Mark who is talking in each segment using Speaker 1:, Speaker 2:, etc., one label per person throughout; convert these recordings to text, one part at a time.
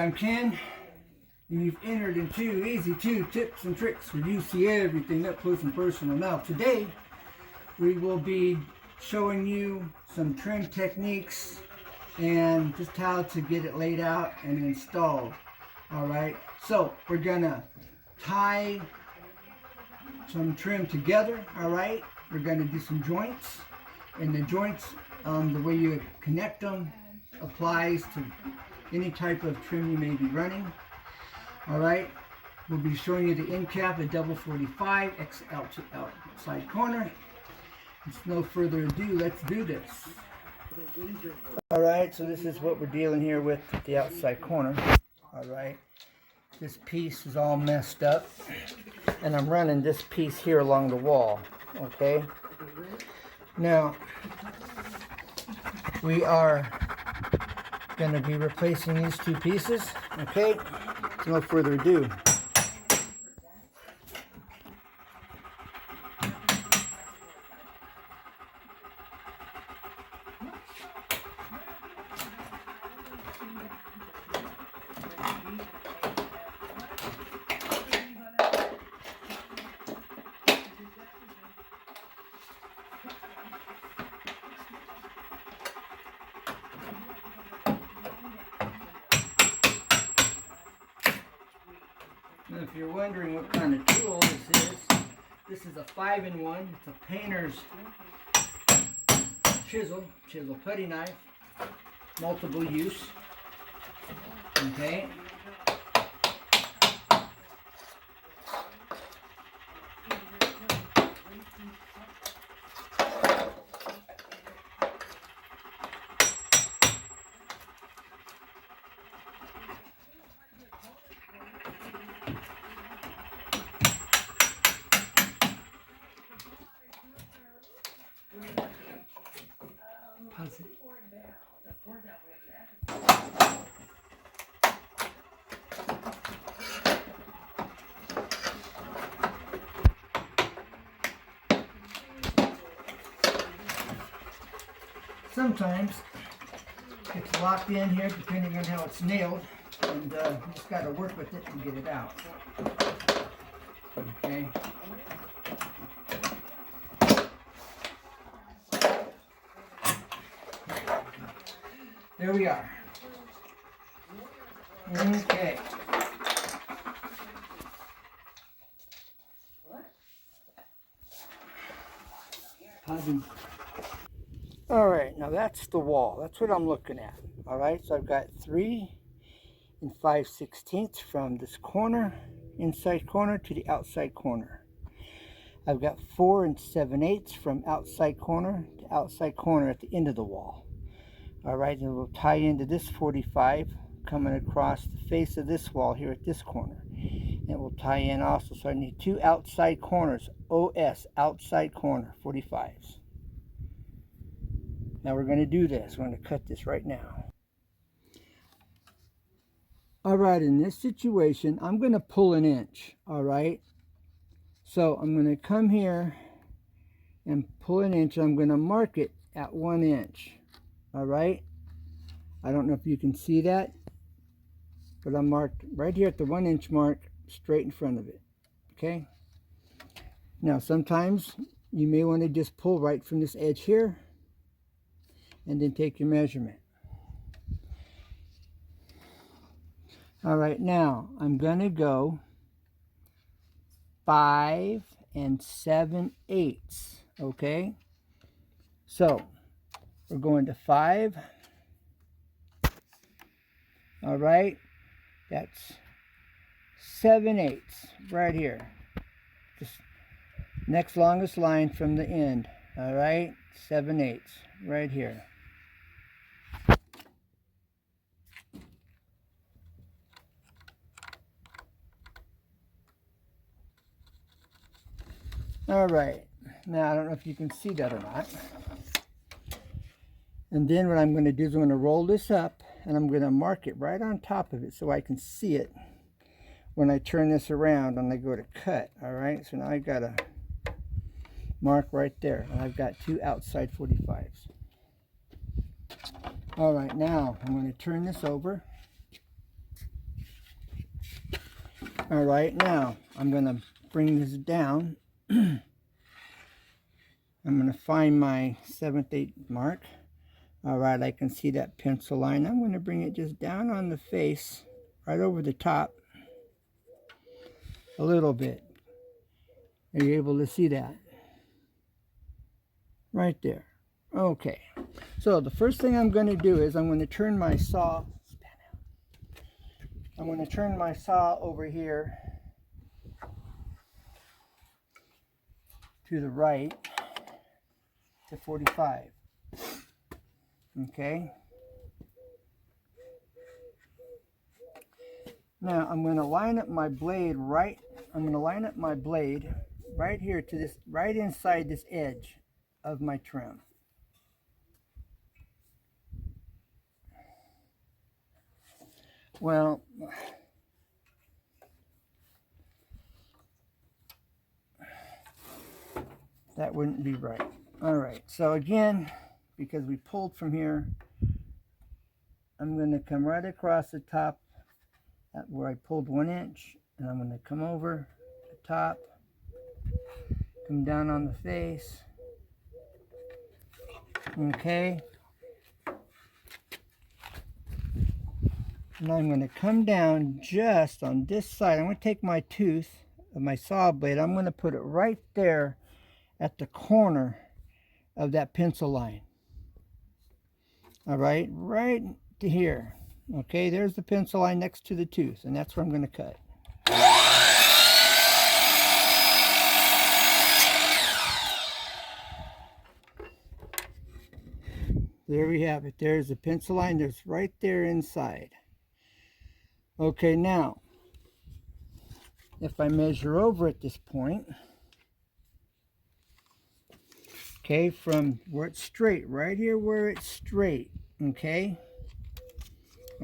Speaker 1: I'm Ken. You've entered into Easy 2 Tips and Tricks where you see everything up close and personal. Now today we will be showing you some trim techniques and just how to get it laid out and installed. Alright, so we're gonna tie some trim together. Alright, we're gonna do some joints, and the joints, the way you connect them applies to any type of trim you may be running. Alright, we'll be showing you the end cap at double 45 outside corner. It's no further ado, let's do this. Alright, so this is what we're dealing here with the outside corner. Alright, this piece is all messed up, and I'm running this piece here along the wall. Okay, now we are going to be replacing these two pieces. Okay, so no further ado. Now, if you're wondering what kind of tool this is a 5-in-1. It's a painter's chisel putty knife, multiple use. Okay. Sometimes it's locked in here depending on how it's nailed, and you just got to work with it and get it out. Okay. There we are. Okay. All right, now that's the wall. That's what I'm looking at. All right, so I've got 3 5/16 from this corner, inside corner, to the outside corner. I've got 4 7/8 from outside corner to outside corner at the end of the wall. All right, and we'll tie into this 45 coming across the face of this wall here at this corner. And it will tie in also, so I need 2 outside corners, OS, outside corner, 45s. Now we're going to do this. We're going to cut this right now. All right, in this situation, I'm going to pull 1 inch. All right, so I'm going to come here and pull 1 inch. I'm going to mark it at 1 inch. All right, I don't know if you can see that, but I'm marked right here at the 1 inch mark, straight in front of it. Okay, now sometimes you may want to just pull right from this edge here and then take your measurement. All right, now I'm gonna go 5 7/8. Okay, so we're going to 5. All right, that's 7/8 right here. Just next longest line from the end. All right, 7/8 right here. All right, now I don't know if you can see that or not. And then what I'm going to do is I'm going to roll this up, and I'm going to mark it right on top of it so I can see it when I turn this around and I go to cut. All right, so now I got a mark right there, and I've got 2 outside 45s. All right, now I'm going to turn this over All right, now I'm going to bring this down. I'm going to find my 7/8 mark. All right, I can see that pencil line. I'm going to bring it just down on the face, right over the top, a little bit. Are you able to see that? Right there. Okay, so the first thing I'm going to do is I'm going to turn my saw. I'm going to turn my saw over here to the right to 45. Okay. Now I'm going to line up my blade right. I'm going to line up my blade right here to this, right inside this edge of my trim. Well, that wouldn't be right. All right, so again, because we pulled from here, I'm going to come right across the top at where I pulled 1 inch, and I'm going to come over the top, come down on the face. Okay. And I'm going to come down just on this side. I'm going to take my tooth of my saw blade. I'm going to put it right there at the corner of that pencil line. All right, right to here. Okay, there's the pencil line next to the tooth, and that's where I'm going to cut. There we have it. There's the pencil line. There's right there inside. Okay, now, if I measure over at this point, okay, from where it's straight, right here where it's straight, okay,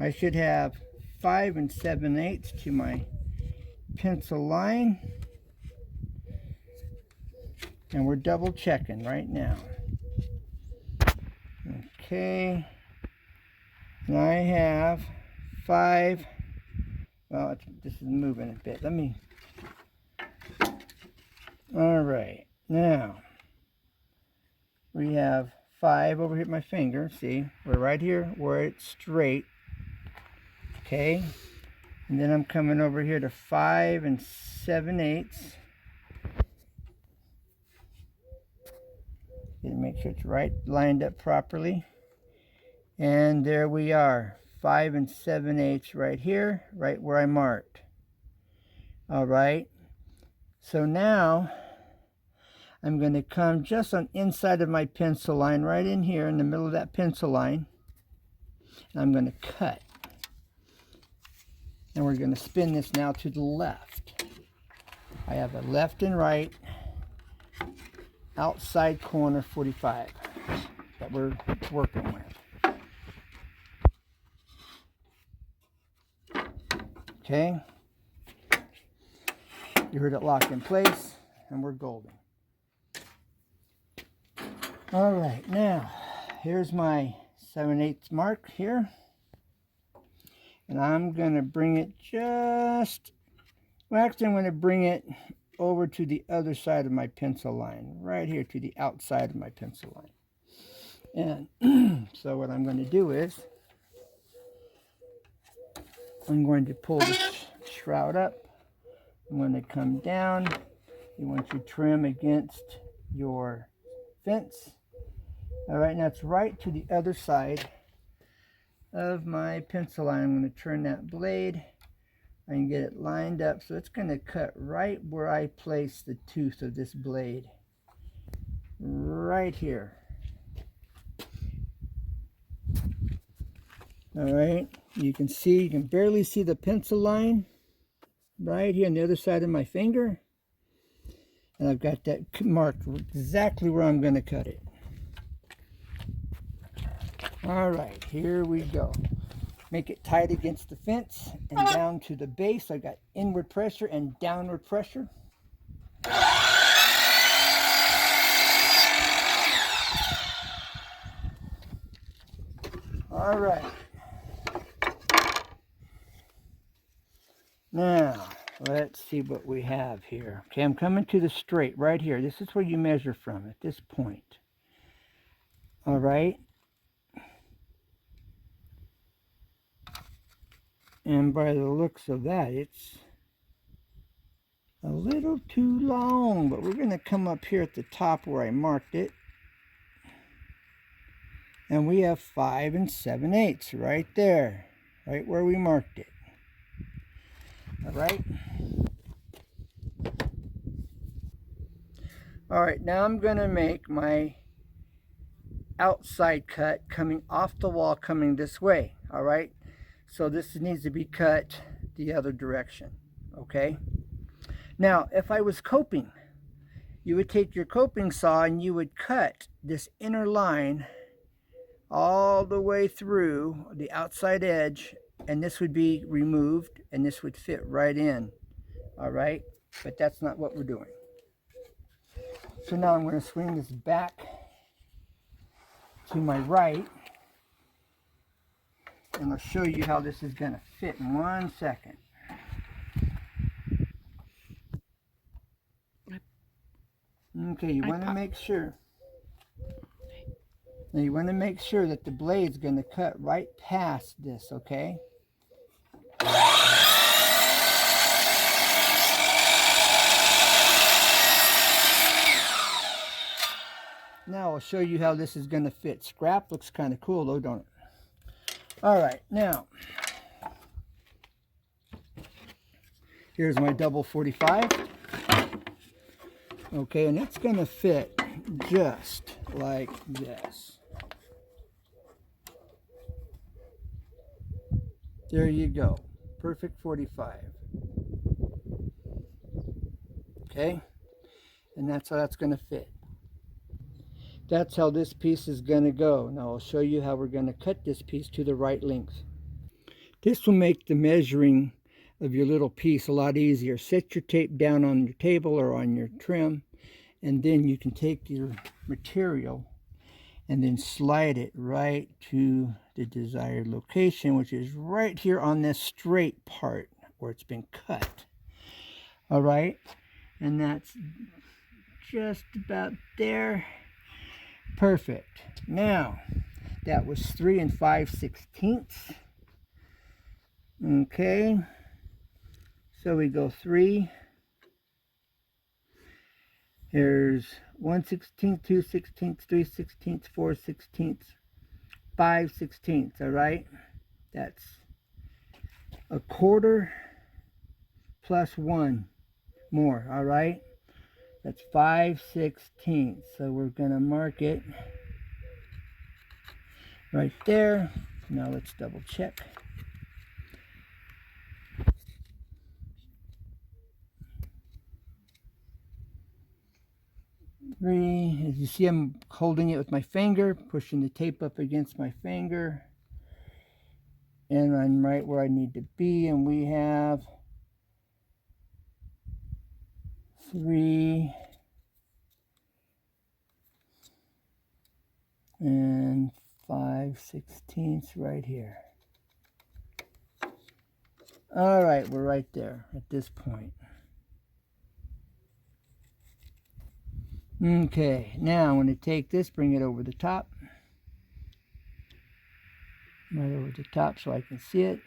Speaker 1: I should have 5 7/8 to my pencil line. And we're double checking right now. Okay, and I have 5. Well, this is moving a bit. Let me. All right, now we have 5 over here at my finger. See, we're right here where it's straight. Okay, and then I'm coming over here to 5 7/8. Make sure it's right, lined up properly. And there we are, 5 7/8 right here, right where I marked. All right, so now I'm going to come just on inside of my pencil line, right in here in the middle of that pencil line. And I'm going to cut. And we're going to spin this now to the left. I have a left and right outside corner 45 that we're working with. Okay, you heard it lock in place, and we're golden. All right, now here's my 7/8 mark here, and I'm going to bring it just, well, actually I'm going to bring it over to the other side of my pencil line, right here to the outside of my pencil line. And so what I'm going to do is I'm going to pull the shroud up. I'm going to come down. You want your trim against your fence. All right, now it's right to the other side of my pencil line. I'm going to turn that blade. I can get it lined up, so it's going to cut right where I place the tooth of this blade. Right here. All right, you can see, you can barely see the pencil line right here on the other side of my finger. And I've got that marked exactly where I'm going to cut it. All right, here we go. Make it tight against the fence and down to the base. I got inward pressure and downward pressure. All right. Now, let's see what we have here. Okay, I'm coming to the straight right here. This is where you measure from at this point. All right. And by the looks of that, it's a little too long, but we're going to come up here at the top where I marked it. And we have 5 7/8 right there, right where we marked it. All right. All right, now I'm going to make my outside cut coming off the wall, coming this way. All right. So this needs to be cut the other direction. Okay. Now, if I was coping, you would take your coping saw and you would cut this inner line all the way through the outside edge, and this would be removed and this would fit right in. All right, but that's not what we're doing. So now I'm going to swing this back to my right, and I'll show you how this is going to fit in 1 second. Okay, you want to make sure. Now you want to make sure that the blade's going to cut right past this, okay? Now I'll show you how this is going to fit. Scrap looks kind of cool though, don't it? All right, now here's my double 45. Okay, and it's going to fit just like this. There you go. Perfect 45. Okay? And that's how that's going to fit. That's how this piece is going to go. Now I'll show you how we're going to cut this piece to the right length. This will make the measuring of your little piece a lot easier. Set your tape down on your table or on your trim, and then you can take your material and then slide it right to the desired location, which is right here on this straight part where it's been cut. All right, and that's just about there. Perfect. Now that was 3 5/16. Okay, so we go 3. Here's 1/16, 2/16, 3/16, 4/16, 5/16. All right, that's a quarter plus 1 more. All right, that's 5/16. So we're gonna mark it right there. Now let's double check. As you see, I'm holding it with my finger, pushing the tape up against my finger, and I'm right where I need to be. And we have 3 5/16 right here. All right, we're right there at this point. Okay, now I'm going to take this, bring it over the top. Right over the top so I can see it.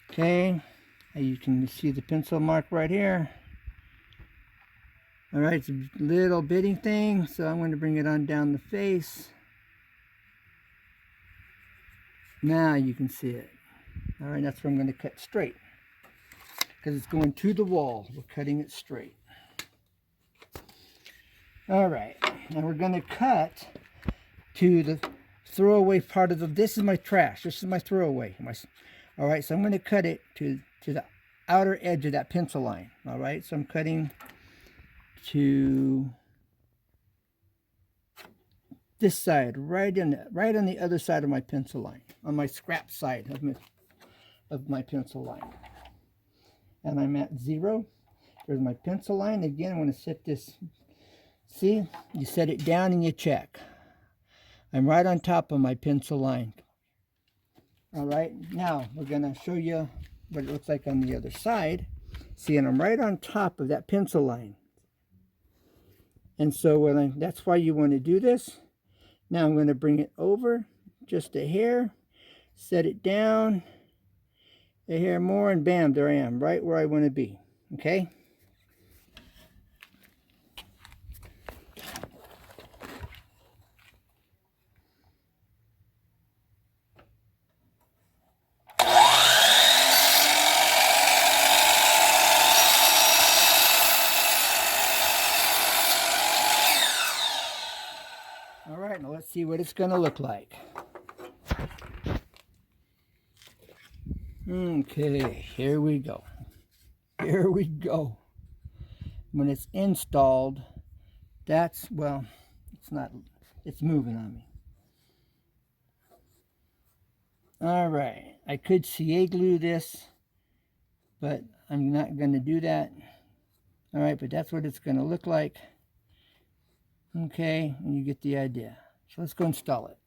Speaker 1: Okay, you can see the pencil mark right here. All right, it's a little bitty thing, so I'm going to bring it on down the face. Now you can see it. All right, that's where I'm going to cut straight, because it's going to the wall. We're cutting it straight. All right, now we're going to cut to the throwaway part of the, this is my trash, this is my throwaway. All right, so I'm going to cut it to the outer edge of that pencil line. All right, so I'm cutting to this side, right on the other side of my pencil line, on my scrap side of my pencil line. And I'm at 0. There's my pencil line. Again, I'm going to set this. See, you set it down and you check. I'm right on top of my pencil line. All right, now we're going to show you what it looks like on the other side. See, and I'm right on top of that pencil line. And so that's why you want to do this. Now I'm going to bring it over just a hair, set it down, a hair more, and bam, there I am, right where I want to be. Okay? All right, now let's see what it's going to look like. Okay, here we go. Here we go. When it's installed, that's, well, it's moving on me. All right, I could CA glue this, but I'm not going to do that. All right, but that's what it's going to look like. Okay, and you get the idea. So let's go install it.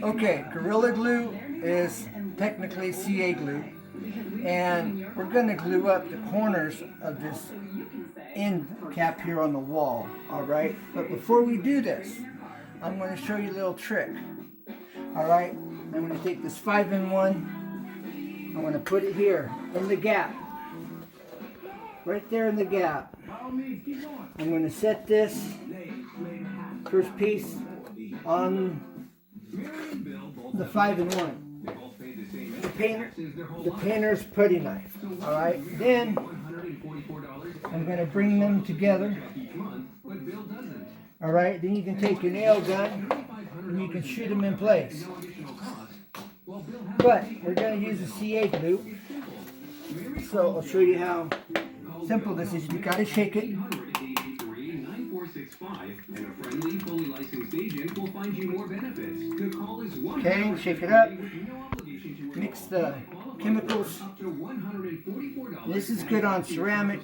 Speaker 1: Okay, Gorilla Glue is technically CA glue, and we're going to glue up the corners of this end cap here on the wall, alright? But before we do this, I'm going to show you a little trick, alright? I'm going to take this 5-in-1, I'm going to put it here in the gap, right there in the gap. I'm going to set this first piece on the 5-in-1. The painter's putty knife. Alright, then I'm going to bring them together. Alright, then you can take your nail gun and you can shoot them in place. But we're going to use a CA glue. So I'll show you how simple this is. You got to shake it. And a friendly, fully licensed agent will find you more benefits. The call is okay, shake it up. Mix the chemicals. This is good on ceramic,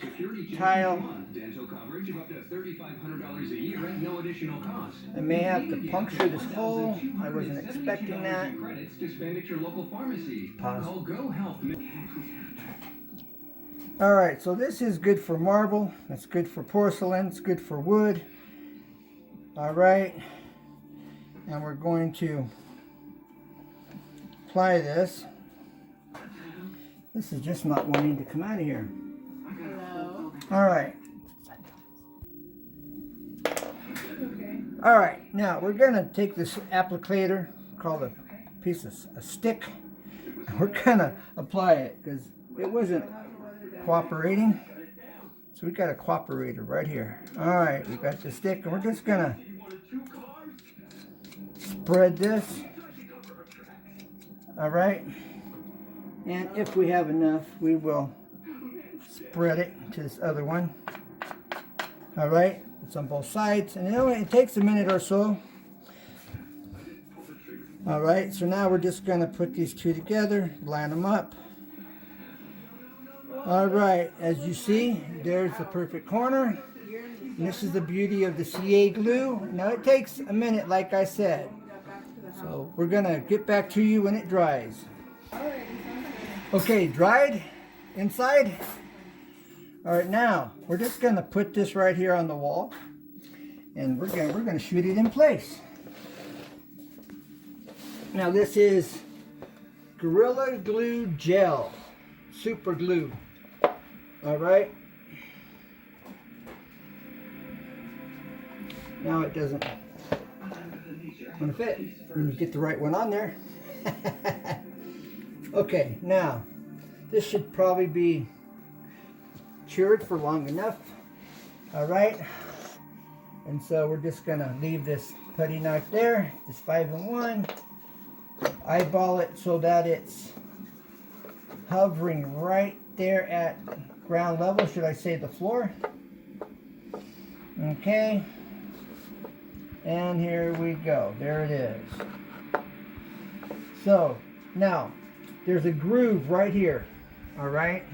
Speaker 1: tile. Dental coverage of up to $3,500 a year at no additional cost. I may have to puncture this hole. I wasn't expecting that. Credits to spend at your local pharmacy. Pause. Call Go Health. All right, so this is good for marble. It's good for porcelain. It's good for wood. All right, and we're going to apply this. This is just not wanting to come out of here. Hello. All right. All right, now we're going to take this applicator, called a piece of a stick, and we're going to apply it because it wasn't cooperating. So we got a cooperator right here. All right, we got the stick, and we're just going to spread this. All right, and if we have enough, we will spread it to this other one. All right, it's on both sides, and it takes a minute or so. All right, so now we're just going to put these two together, line them up. All right, as you see, there's the perfect corner. And this is the beauty of the CA glue. Now it takes a minute, like I said. So we're going to get back to you when it dries. Okay, dried inside. All right, now we're just going to put this right here on the wall, and we're going to shoot it in place. Now this is Gorilla Glue Gel, super glue. All right. Now it doesn't want to fit when you get the right one on there. Okay, now this should probably be cured for long enough. All right, and so we're just gonna leave this putty knife there, this 5-in-1, eyeball it so that it's hovering right there at ground level, should I say the floor. Okay, and here we go, there it is. So now there's a groove right here, all right,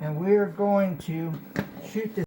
Speaker 1: and we're going to shoot this